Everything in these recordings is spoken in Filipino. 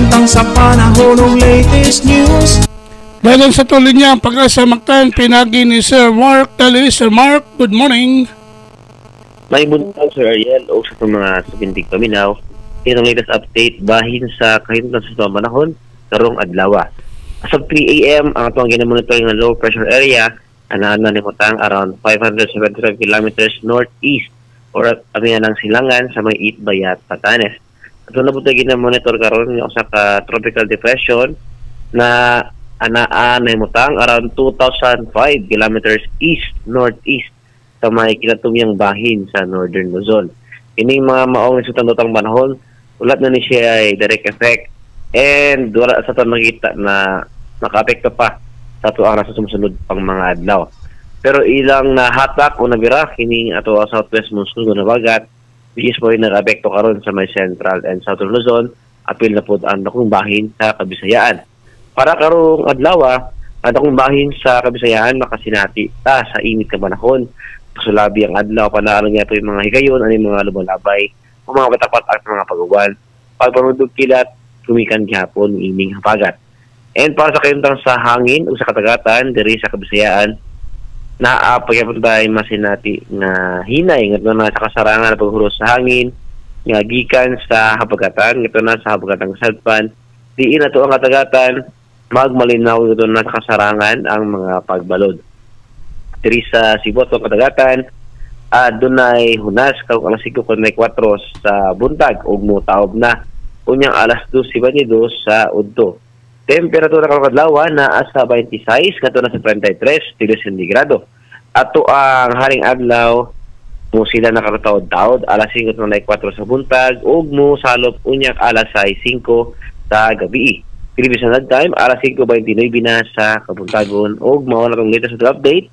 kahimtang sa panahon ng latest news. Dahil sa tuloy niya ang Pag-asa Mactan, pinagi ni Sir Mark Dali. Sir Mark, good morning. May buntag Sir Ariel o sa mga subintig paminaw. Itong latest update bahin sa kahimtang sa panahon karong adlaw. As of 3 a.m. ang atong ginamonitoring ng low pressure area anaan ni Mutang around 575 kilometers northeast or amihan ng silangan sa may Itbayat, Patanes. Ato na po tayo ginamonitor karon sa ka tropical depression na anaan ni Mutang around 2,005 kilometers east-northeast sa may kinatumyang bahin sa Northern Luzon. Ining mga maong isutang-dutang panahon, ulat na ni siya ay direct effect and wala sa ito nakita na naka-apekto pa sa tuang nasa sumusunod pang mga adlaw. Pero ilang nahatak o nabira kining ato southwest monsoon na bagat which is po yung nag-apekto karon sa may central and southern Luzon, apil na po ang nakong bahin sa Kabisayaan. Para karong adlaw, ang nakong bahin sa Kabisayaan makasinati sa init ka panahon. Pasulabi ang adlaw, panaalang niya ito yung mga higayon, ano yung mga lumalabay, o mga batapat at mga pag-uwan. Pagpamudog kilat, tumikan gihapon, ining hapagat. And para sa kayuntang sa hangin o sa katagatan, diri sa Kabisayaan, naapagyapunta tayo masinati na hinay, nga na sa kasarangan na paghuros sa hangin, nga gikan sa hapagatan, ito na sa hapagatan sadpan, diin na ito ang katagatan, magmalinaw ito na sa kasarangan ang mga pagbalod. Diri sa Sibot ang kadagatan, dunay hunas karong alas 5:04 sa buntag ug mutaob na unyang alas 2:22 sa udto. Temperatura karong adlaw naa sa 26 kadto na sa 33 degrees sentigrado. Ato ang haring adlaw mo sila nakarutaod-taod alas 5:04 sa buntag ug mo salop unyang alas 5 sa gabi. Television time alas 5:29 na sa kabuntagon ug mao na tong latest update.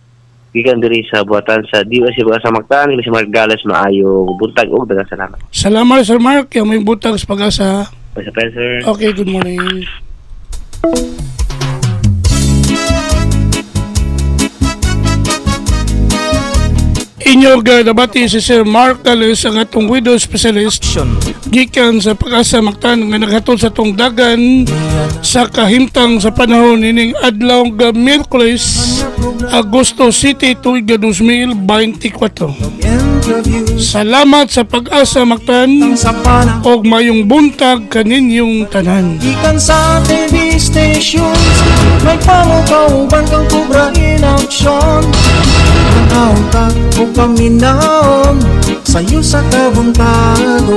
Gikan diri sa buhatan sa DOC Pag-asa Mactan, si Mark Gales, maayong buntag og daghang salamat. Salamat Sir Mark, yung may buntag sa Pag-asa. Sir. Okay, good morning. Inyong nabati si Sir Mark Dali ang atong widow specialist gikan sa Pag-asa Mactan nga naghatod sa tong dagan sa kahimtang sa panahon ining adlaw nga Miyerkules Agosto City tuig 2024. Salamat sa Pag-asa Mactan og mayong buntag kaninyong tanan. Ikan sa TV stations, may pamukauban kang kubra in action. Manaw ka o paminaw, sayo sa kabuntagon.